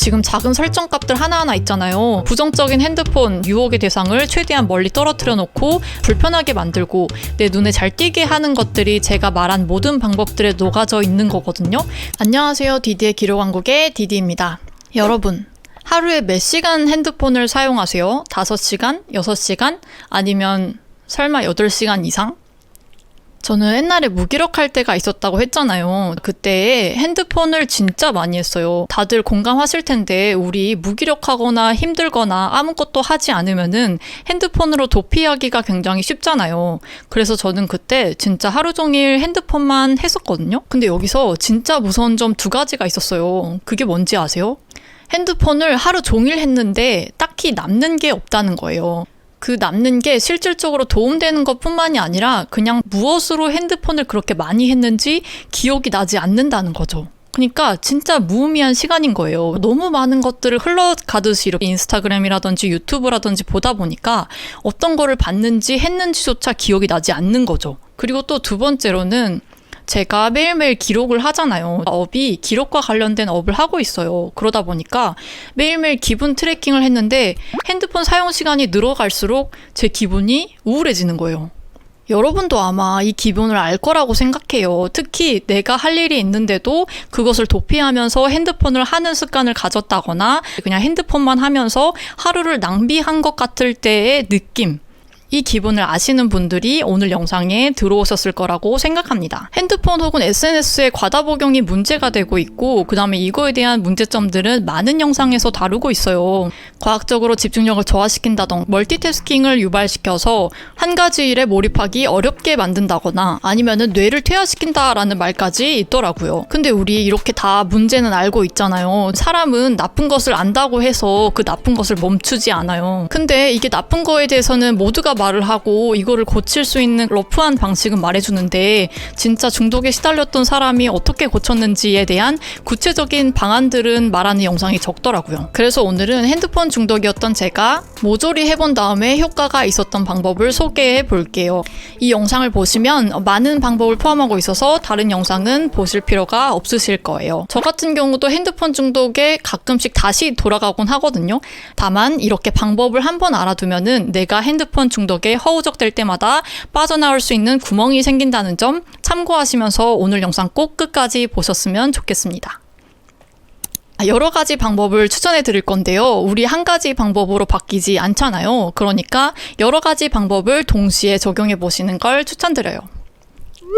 지금 작은 설정값들 하나하나 있잖아요. 부정적인 핸드폰 유혹의 대상을 최대한 멀리 떨어뜨려 놓고 불편하게 만들고 내 눈에 잘 띄게 하는 것들이 제가 말한 모든 방법들에 녹아져 있는 거거든요. 안녕하세요. 디디의 기록왕국의 디디입니다. 여러분, 하루에 몇 시간 핸드폰을 사용하세요? 5시간? 6시간? 아니면 설마 8시간 이상? 저는 옛날에 무기력할 때가 있었다고 했잖아요. 그때 핸드폰을 진짜 많이 했어요. 다들 공감하실 텐데 우리 무기력하거나 힘들거나 아무것도 하지 않으면은 핸드폰으로 도피하기가 굉장히 쉽잖아요. 그래서 저는 그때 진짜 하루 종일 핸드폰만 했었거든요. 근데 여기서 진짜 무서운 점 2가지가 있었어요. 그게 뭔지 아세요? 핸드폰을 하루 종일 했는데 딱히 남는 게 없다는 거예요. 그 남는 게 실질적으로 도움되는 것뿐만이 아니라 그냥 무엇으로 핸드폰을 그렇게 많이 했는지 기억이 나지 않는다는 거죠. 그러니까 진짜 무의미한 시간인 거예요. 너무 많은 것들을 흘러가듯이 이렇게 인스타그램이라든지 유튜브라든지 보다 보니까 어떤 거를 봤는지 했는지조차 기억이 나지 않는 거죠. 그리고 또 2번째로는 제가 매일매일 기록을 하잖아요. 업이 기록과 관련된 업을 하고 있어요. 그러다 보니까 매일매일 기분 트래킹을 했는데 핸드폰 사용 시간이 늘어갈수록 제 기분이 우울해지는 거예요. 여러분도 아마 이 기분을 알 거라고 생각해요. 특히 내가 할 일이 있는데도 그것을 도피하면서 핸드폰을 하는 습관을 가졌다거나 그냥 핸드폰만 하면서 하루를 낭비한 것 같을 때의 느낌. 이 기분을 아시는 분들이 오늘 영상에 들어오셨을 거라고 생각합니다. 핸드폰 혹은 SNS의 과다 복용이 문제가 되고 있고 그 다음에 이거에 대한 문제점들은 많은 영상에서 다루고 있어요. 과학적으로 집중력을 저하시킨다던가 멀티태스킹을 유발시켜서 한 가지 일에 몰입하기 어렵게 만든다거나 아니면은 뇌를 퇴화시킨다라는 말까지 있더라고요. 근데 우리 이렇게 다 문제는 알고 있잖아요. 사람은 나쁜 것을 안다고 해서 그 나쁜 것을 멈추지 않아요. 근데 이게 나쁜 거에 대해서는 모두가 말을 하고 이거를 고칠 수 있는 러프한 방식은 말해주는데 진짜 중독에 시달렸던 사람이 어떻게 고쳤는지에 대한 구체적인 방안들은 말하는 영상이 적더라고요. 그래서 오늘은 핸드폰 중독이었던 제가 모조리 해본 다음에 효과가 있었던 방법을 소개해 볼게요. 이 영상을 보시면 많은 방법을 포함하고 있어서 다른 영상은 보실 필요가 없으실 거예요. 저 같은 경우도 핸드폰 중독에 가끔씩 다시 돌아가곤 하거든요. 다만 이렇게 방법을 한번 알아두면은 내가 핸드폰 중독에 허우적될 때마다 빠져나올 수 있는 구멍이 생긴다는 점 참고하시면서 오늘 영상 꼭 끝까지 보셨으면 좋겠습니다. 여러 가지 방법을 추천해 드릴 건데요. 우리 한 가지 방법으로 바뀌지 않잖아요. 그러니까 여러 가지 방법을 동시에 적용해 보시는 걸 추천드려요.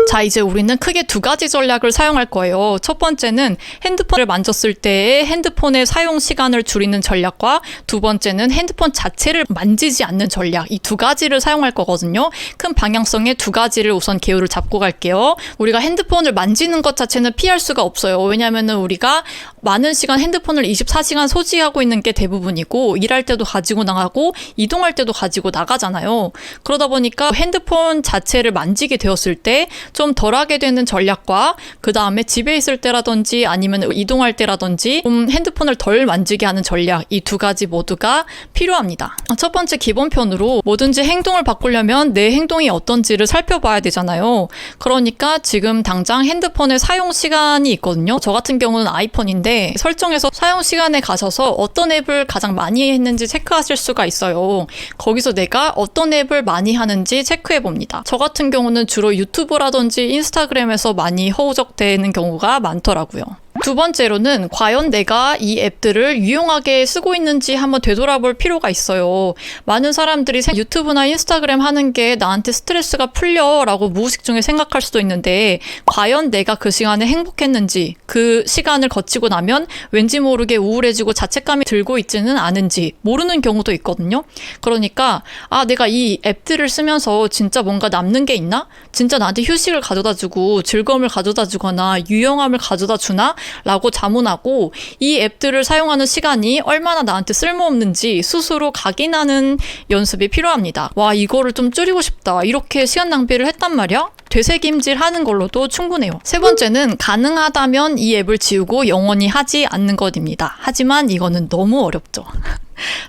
자, 이제 우리는 크게 2가지 전략을 사용할 거예요. 첫 번째는 핸드폰을 만졌을 때의 핸드폰의 사용 시간을 줄이는 전략과 2번째는 핸드폰 자체를 만지지 않는 전략. 이 2가지를 사용할 거거든요. 큰 방향성의 2가지를 우선 계율을 잡고 갈게요. 우리가 핸드폰을 만지는 것 자체는 피할 수가 없어요. 왜냐하면 우리가 많은 시간 핸드폰을 24시간 소지하고 있는 게 대부분이고 일할 때도 가지고 나가고 이동할 때도 가지고 나가잖아요. 그러다 보니까 핸드폰 자체를 만지게 되었을 때 좀 덜하게 되는 전략과 그 다음에 집에 있을 때라든지 아니면 이동할 때라든지 좀 핸드폰을 덜 만지게 하는 전략, 이 2가지 모두가 필요합니다. 첫 번째 기본편으로 뭐든지 행동을 바꾸려면 내 행동이 어떤지를 살펴봐야 되잖아요. 그러니까 지금 당장 핸드폰의 사용 시간이 있거든요. 저 같은 경우는 아이폰인데 설정에서 사용 시간에 가셔서 어떤 앱을 가장 많이 했는지 체크하실 수가 있어요. 거기서 내가 어떤 앱을 많이 하는지 체크해 봅니다. 저 같은 경우는 주로 유튜브라든지 인스타그램에서 많이 허우적대는 경우가 많더라고요. 2번째로는 과연 내가 이 앱들을 유용하게 쓰고 있는지 한번 되돌아볼 필요가 있어요. 많은 사람들이 유튜브나 인스타그램 하는 게 나한테 스트레스가 풀려 라고 무의식 중에 생각할 수도 있는데 과연 내가 그 시간에 행복했는지 그 시간을 거치고 나면 왠지 모르게 우울해지고 자책감이 들고 있지는 않은지 모르는 경우도 있거든요. 그러니까 내가 이 앱들을 쓰면서 진짜 뭔가 남는 게 있나? 진짜 나한테 휴식을 가져다 주고 즐거움을 가져다 주거나 유용함을 가져다 주나? 라고 자문하고 이 앱들을 사용하는 시간이 얼마나 나한테 쓸모없는지 스스로 각인하는 연습이 필요합니다. 와, 이거를 좀 줄이고 싶다. 이렇게 시간 낭비를 했단 말이야? 되새김질 하는 걸로도 충분해요. 3번째는 가능하다면 이 앱을 지우고 영원히 하지 않는 것입니다. 하지만 이거는 너무 어렵죠.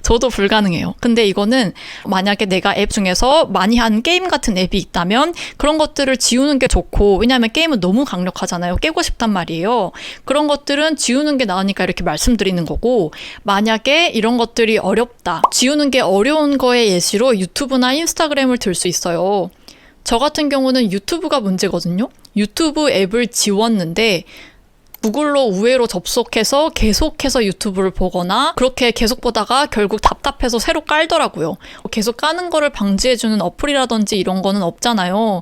저도 불가능해요. 근데 이거는 만약에 내가 앱 중에서 많이 한 게임 같은 앱이 있다면 그런 것들을 지우는 게 좋고, 왜냐하면 게임은 너무 강력하잖아요. 깨고 싶단 말이에요. 그런 것들은 지우는 게 나으니까 이렇게 말씀드리는 거고, 만약에 이런 것들이 어렵다, 지우는 게 어려운 거의 예시로 유튜브나 인스타그램을 들 수 있어요. 저 같은 경우는 유튜브가 문제거든요. 유튜브 앱을 지웠는데 구글로 우회로 접속해서 계속해서 유튜브를 보거나 그렇게 계속 보다가 결국 답답해서 새로 깔더라고요. 계속 까는 거를 방지해주는 어플이라든지 이런 거는 없잖아요.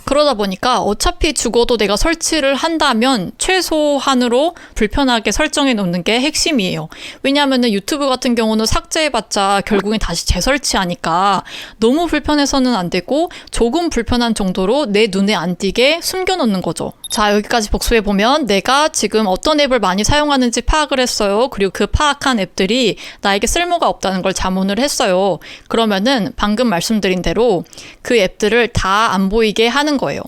그러다 보니까 어차피 죽어도 내가 설치를 한다면 최소한으로 불편하게 설정해 놓는 게 핵심이에요. 왜냐하면 유튜브 같은 경우는 삭제해봤자 결국엔 다시 재설치하니까 너무 불편해서는 안 되고 조금 불편한 정도로 내 눈에 안 띄게 숨겨놓는 거죠. 자, 여기까지 복습해보면 내가 지금 어떤 앱을 많이 사용하는지 파악을 했어요. 그리고 그 파악한 앱들이 나에게 쓸모가 없다는 걸 자문을 했어요. 그러면은 방금 말씀드린 대로 그 앱들을 다 안 보이게 하는 거예요.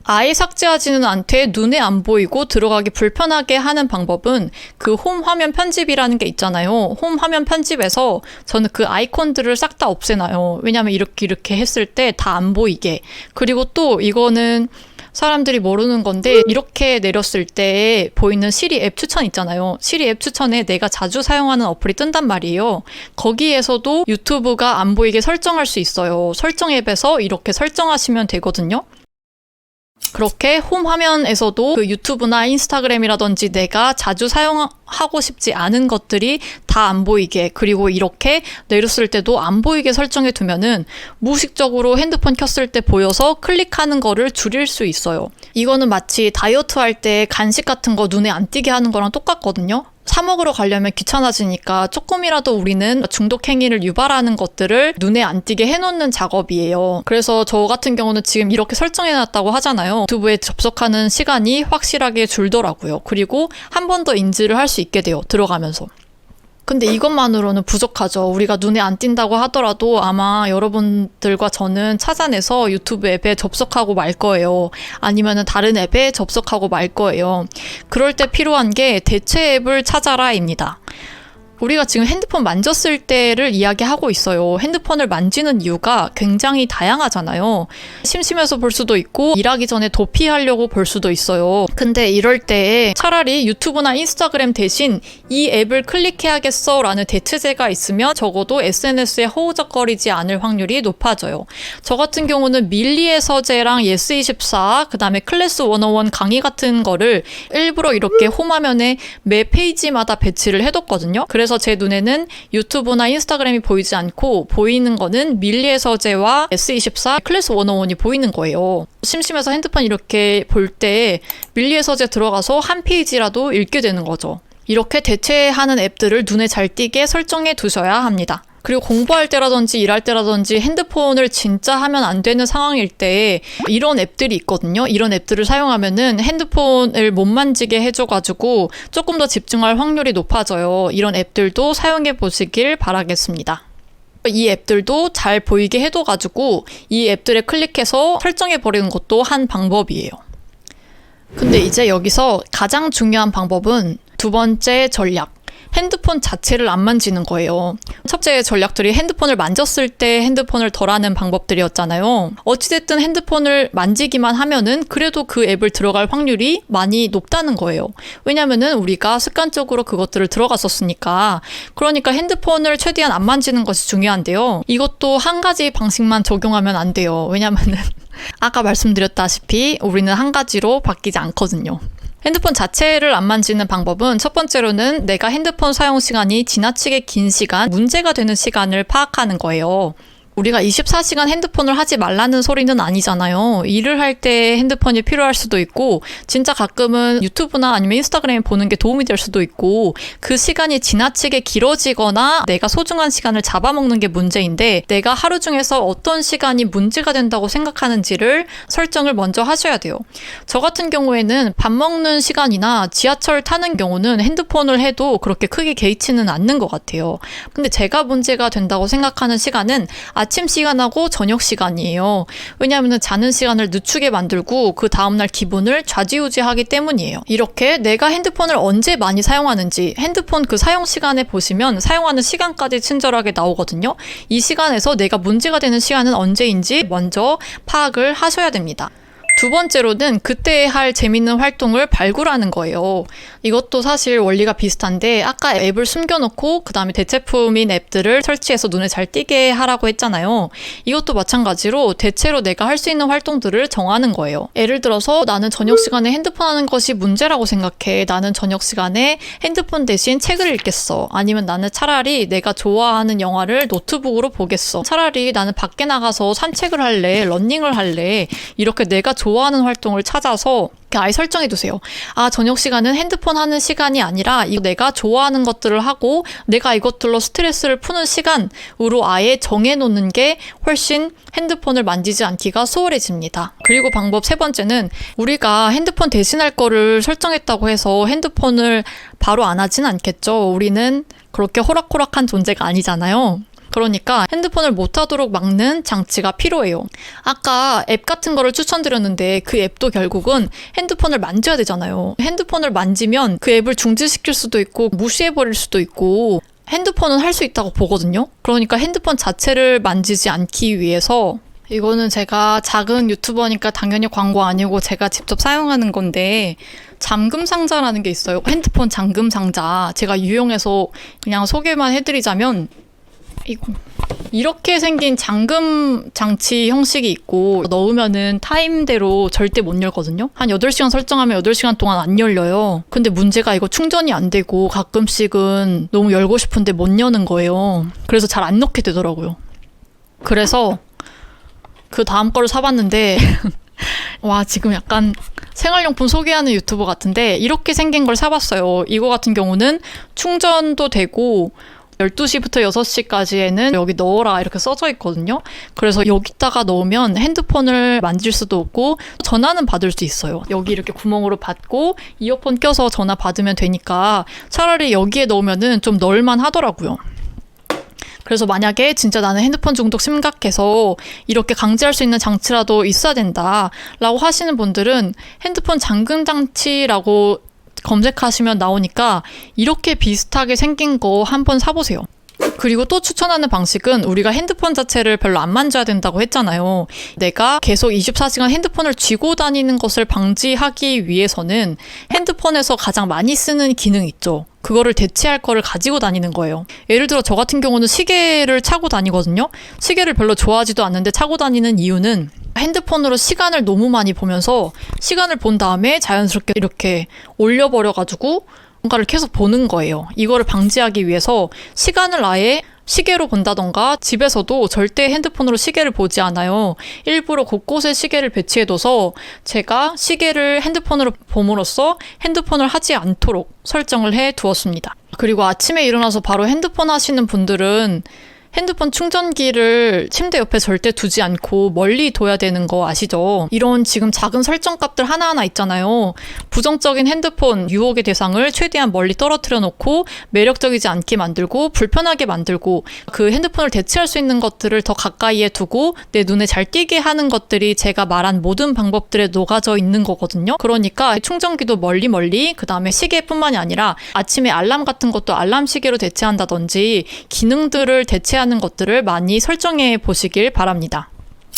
아예 삭제하지는 않되 눈에 안 보이고 들어가기 불편하게 하는 방법은 그 홈 화면 편집이라는 게 있잖아요. 홈 화면 편집에서 저는 그 아이콘들을 싹 다 없애놔요. 왜냐하면 이렇게 했을 때 다 안 보이게. 그리고 또 이거는 사람들이 모르는 건데, 이렇게 내렸을 때 보이는 시리 앱 추천 있잖아요. 시리 앱 추천에 내가 자주 사용하는 어플이 뜬단 말이에요. 거기에서도 유튜브가 안 보이게 설정할 수 있어요. 설정 앱에서 이렇게 설정하시면 되거든요. 그렇게 홈 화면에서도 그 유튜브나 인스타그램이라든지 내가 자주 사용하고 싶지 않은 것들이 다 안 보이게, 그리고 이렇게 내렸을 때도 안 보이게 설정해 두면은 무의식적으로 핸드폰 켰을 때 보여서 클릭하는 거를 줄일 수 있어요. 이거는 마치 다이어트 할 때 간식 같은 거 눈에 안 띄게 하는 거랑 똑같거든요. 사 먹으러 가려면 귀찮아지니까 조금이라도 우리는 중독 행위를 유발하는 것들을 눈에 안 띄게 해놓는 작업이에요. 그래서 저 같은 경우는 지금 이렇게 설정해놨다고 하잖아요. 유튜브에 접속하는 시간이 확실하게 줄더라고요. 그리고 한 번 더 인지를 할 수 있게 돼요. 들어가면서. 근데 이것만으로는 부족하죠. 우리가 눈에 안 띈다고 하더라도 아마 여러분들과 저는 찾아내서 유튜브 앱에 접속하고 말 거예요. 아니면은 다른 앱에 접속하고 말 거예요. 그럴 때 필요한 게 대체 앱을 찾아라입니다. 우리가 지금 핸드폰 만졌을 때를 이야기하고 있어요. 핸드폰을 만지는 이유가 굉장히 다양하잖아요. 심심해서 볼 수도 있고 일하기 전에 도피하려고 볼 수도 있어요. 근데 이럴 때 차라리 유튜브나 인스타그램 대신 이 앱을 클릭해야겠어 라는 대체제가 있으면 적어도 SNS에 허우적거리지 않을 확률이 높아져요. 저 같은 경우는 밀리의 서재랑 예스24, 그 다음에 클래스 101 강의 같은 거를 일부러 이렇게 홈화면에 매 페이지마다 배치를 해뒀거든요. 그래서 제 눈에는 유튜브나 인스타그램이 보이지 않고 보이는 거는 밀리의 서재와 S24, 클래스 101이 보이는 거예요. 심심해서 핸드폰 이렇게 볼 때 밀리의 서재 들어가서 한 페이지라도 읽게 되는 거죠. 이렇게 대체하는 앱들을 눈에 잘 띄게 설정해 두셔야 합니다. 그리고 공부할 때라든지 일할 때라든지 핸드폰을 진짜 하면 안 되는 상황일 때 이런 앱들이 있거든요. 이런 앱들을 사용하면은 핸드폰을 못 만지게 해줘가지고 조금 더 집중할 확률이 높아져요. 이런 앱들도 사용해 보시길 바라겠습니다. 이 앱들도 잘 보이게 해둬가지고 이 앱들에 클릭해서 설정해 버리는 것도 한 방법이에요. 근데 이제 여기서 가장 중요한 방법은 두 번째 전략. 핸드폰 자체를 안 만지는 거예요. 첫째 전략들이 핸드폰을 만졌을 때 핸드폰을 덜하는 방법들이었잖아요. 어찌됐든 핸드폰을 만지기만 하면은 그래도 그 앱을 들어갈 확률이 많이 높다는 거예요. 왜냐면은 우리가 습관적으로 그것들을 들어갔었으니까. 그러니까 핸드폰을 최대한 안 만지는 것이 중요한데요. 이것도 한 가지 방식만 적용하면 안 돼요. 왜냐면은 아까 말씀드렸다시피 우리는 한 가지로 바뀌지 않거든요. 핸드폰 자체를 안 만지는 방법은 첫 번째로는 내가 핸드폰 사용 시간이 지나치게 긴 시간, 문제가 되는 시간을 파악하는 거예요. 우리가 24시간 핸드폰을 하지 말라는 소리는 아니잖아요. 일을 할 때 핸드폰이 필요할 수도 있고 진짜 가끔은 유튜브나 아니면 인스타그램 보는 게 도움이 될 수도 있고 그 시간이 지나치게 길어지거나 내가 소중한 시간을 잡아먹는 게 문제인데 내가 하루 중에서 어떤 시간이 문제가 된다고 생각하는지를 설정을 먼저 하셔야 돼요. 저 같은 경우에는 밥 먹는 시간이나 지하철 타는 경우는 핸드폰을 해도 그렇게 크게 개의치는 않는 것 같아요. 근데 제가 문제가 된다고 생각하는 시간은 아침 시간하고 저녁 시간이에요. 왜냐하면 자는 시간을 늦추게 만들고 그 다음날 기분을 좌지우지하기 때문이에요. 이렇게 내가 핸드폰을 언제 많이 사용하는지 핸드폰 그 사용 시간에 보시면 사용하는 시간까지 친절하게 나오거든요. 이 시간에서 내가 문제가 되는 시간은 언제인지 먼저 파악을 하셔야 됩니다. 두 번째로는 그때 할 재밌는 활동을 발굴하는 거예요. 이것도 사실 원리가 비슷한데 아까 앱을 숨겨놓고 그 다음에 대체품인 앱들을 설치해서 눈에 잘 띄게 하라고 했잖아요. 이것도 마찬가지로 대체로 내가 할 수 있는 활동들을 정하는 거예요. 예를 들어서 나는 저녁 시간에 핸드폰 하는 것이 문제라고 생각해. 나는 저녁 시간에 핸드폰 대신 책을 읽겠어. 아니면 나는 차라리 내가 좋아하는 영화를 노트북으로 보겠어. 차라리 나는 밖에 나가서 산책을 할래. 러닝을 할래. 이렇게 내가 좋아하는 활동을 찾아서 아예 설정해두세요. 저녁 시간은 핸드폰 하는 시간이 아니라 내가 좋아하는 것들을 하고 내가 이것들로 스트레스를 푸는 시간으로 아예 정해놓는 게 훨씬 핸드폰을 만지지 않기가 수월해집니다. 그리고 방법 세 번째는 우리가 핸드폰 대신할 거를 설정했다고 해서 핸드폰을 바로 안 하진 않겠죠. 우리는 그렇게 호락호락한 존재가 아니잖아요. 그러니까 핸드폰을 못하도록 막는 장치가 필요해요. 아까 앱 같은 거를 추천드렸는데 그 앱도 결국은 핸드폰을 만져야 되잖아요. 핸드폰을 만지면 그 앱을 중지시킬 수도 있고 무시해버릴 수도 있고 핸드폰은 할 수 있다고 보거든요. 그러니까 핸드폰 자체를 만지지 않기 위해서 이거는 제가 작은 유튜버니까 당연히 광고 아니고 제가 직접 사용하는 건데 잠금 상자라는 게 있어요. 핸드폰 잠금 상자. 제가 유용해서 그냥 소개만 해드리자면 이렇게 생긴 잠금 장치 형식이 있고 넣으면은 타임대로 절대 못 열거든요. 한 8시간 설정하면 8시간 동안 안 열려요. 근데 문제가 이거 충전이 안 되고 가끔씩은 너무 열고 싶은데 못 여는 거예요. 그래서 잘 안 넣게 되더라고요. 그래서 그 다음 거를 사봤는데 와, 지금 약간 생활용품 소개하는 유튜버 같은데 이렇게 생긴 걸 사봤어요. 이거 같은 경우는 충전도 되고 12시부터 6시까지에는 여기 넣어라 이렇게 써져 있거든요. 그래서 여기다가 넣으면 핸드폰을 만질 수도 없고 전화는 받을 수 있어요. 여기 이렇게 구멍으로 받고 이어폰 껴서 전화 받으면 되니까 차라리 여기에 넣으면은 좀 넣을만 하더라고요. 그래서 만약에 진짜 나는 핸드폰 중독 심각해서 이렇게 강제할 수 있는 장치라도 있어야 된다라고 하시는 분들은 핸드폰 잠금 장치라고 검색하시면 나오니까 이렇게 비슷하게 생긴 거 한번 사보세요. 그리고 또 추천하는 방식은 우리가 핸드폰 자체를 별로 안 만져야 된다고 했잖아요. 내가 계속 24시간 핸드폰을 쥐고 다니는 것을 방지하기 위해서는 핸드폰에서 가장 많이 쓰는 기능이 있죠. 그거를 대체할 거를 가지고 다니는 거예요. 예를 들어 저 같은 경우는 시계를 차고 다니거든요. 시계를 별로 좋아하지도 않는데 차고 다니는 이유는 핸드폰으로 시간을 너무 많이 보면서 시간을 본 다음에 자연스럽게 이렇게 올려버려가지고 뭔가를 계속 보는 거예요. 이거를 방지하기 위해서 시간을 아예 시계로 본다던가 집에서도 절대 핸드폰으로 시계를 보지 않아요. 일부러 곳곳에 시계를 배치해둬서 제가 시계를 핸드폰으로 봄으로써 핸드폰을 하지 않도록 설정을 해두었습니다. 그리고 아침에 일어나서 바로 핸드폰 하시는 분들은 핸드폰 충전기를 침대 옆에 절대 두지 않고 멀리 둬야 되는 거 아시죠? 이런 지금 작은 설정값들 하나하나 있잖아요. 부정적인 핸드폰 유혹의 대상을 최대한 멀리 떨어뜨려 놓고 매력적이지 않게 만들고 불편하게 만들고 그 핸드폰을 대체할 수 있는 것들을 더 가까이에 두고 내 눈에 잘 띄게 하는 것들이 제가 말한 모든 방법들에 녹아져 있는 거거든요. 그러니까 충전기도 멀리 그 다음에 시계뿐만이 아니라 아침에 알람 같은 것도 알람 시계로 대체한다든지 기능들을 대체하는 것들을 많이 설정해 보시길 바랍니다.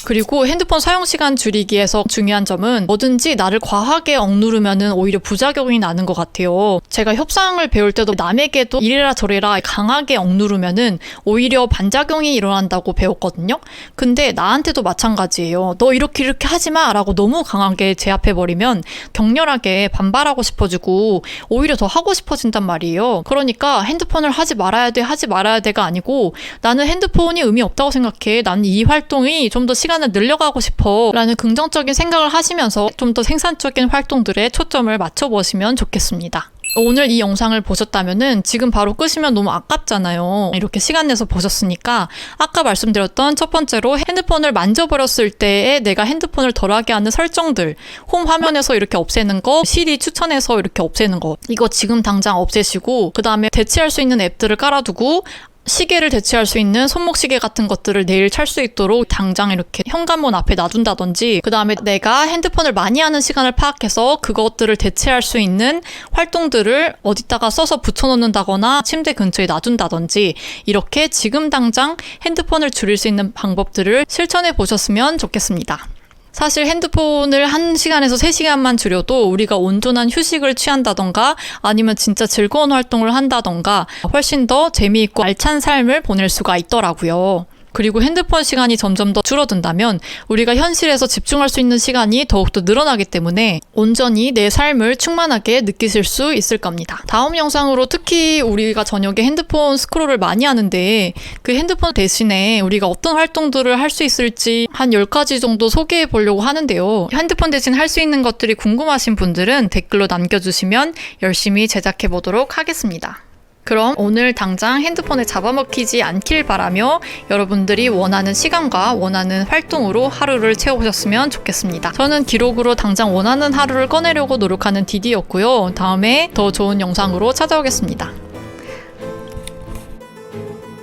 그리고 핸드폰 사용시간 줄이기에서 중요한 점은 뭐든지 나를 과하게 억누르면은 오히려 부작용이 나는 것 같아요. 제가 협상을 배울 때도 남에게도 이래라 저래라 강하게 억누르면은 오히려 반작용이 일어난다고 배웠거든요. 근데 나한테도 마찬가지예요. 너 이렇게 하지 마 라고 너무 강하게 제압해버리면 격렬하게 반발하고 싶어지고 오히려 더 하고 싶어진단 말이에요. 그러니까 핸드폰을 하지 말아야 돼가 아니고 나는 핸드폰이 의미 없다고 생각해. 나는 이 활동이 좀 더 시간을 늘려가고 싶어 라는 긍정적인 생각을 하시면서 좀 더 생산적인 활동들에 초점을 맞춰보시면 좋겠습니다. 오늘 이 영상을 보셨다면은 지금 바로 끄시면 너무 아깝잖아요. 이렇게 시간 내서 보셨으니까 아까 말씀드렸던 첫 번째로 핸드폰을 만져버렸을 때에 내가 핸드폰을 덜하게 하는 설정들, 홈 화면에서 이렇게 없애는 거, 시리 추천해서 이렇게 없애는 거, 이거 지금 당장 없애시고 그 다음에 대체할 수 있는 앱들을 깔아두고 시계를 대체할 수 있는 손목시계 같은 것들을 내일 찰 수 있도록 당장 이렇게 현관문 앞에 놔둔다든지, 그 다음에 내가 핸드폰을 많이 하는 시간을 파악해서 그것들을 대체할 수 있는 활동들을 어디다가 써서 붙여놓는다거나 침대 근처에 놔둔다든지, 이렇게 지금 당장 핸드폰을 줄일 수 있는 방법들을 실천해 보셨으면 좋겠습니다. 사실 핸드폰을 1시간에서 3시간만 줄여도 우리가 온전한 휴식을 취한다던가 아니면 진짜 즐거운 활동을 한다던가 훨씬 더 재미있고 알찬 삶을 보낼 수가 있더라고요. 그리고 핸드폰 시간이 점점 더 줄어든다면 우리가 현실에서 집중할 수 있는 시간이 더욱더 늘어나기 때문에 온전히 내 삶을 충만하게 느끼실 수 있을 겁니다. 다음 영상으로 특히 우리가 저녁에 핸드폰 스크롤을 많이 하는데 그 핸드폰 대신에 우리가 어떤 활동들을 할 수 있을지 한 10가지 정도 소개해 보려고 하는데요. 핸드폰 대신 할 수 있는 것들이 궁금하신 분들은 댓글로 남겨주시면 열심히 제작해 보도록 하겠습니다. 그럼 오늘 당장 핸드폰에 잡아먹히지 않길 바라며 여러분들이 원하는 시간과 원하는 활동으로 하루를 채워보셨으면 좋겠습니다. 저는 기록으로 당장 원하는 하루를 꺼내려고 노력하는 디디였고요. 다음에 더 좋은 영상으로 찾아오겠습니다.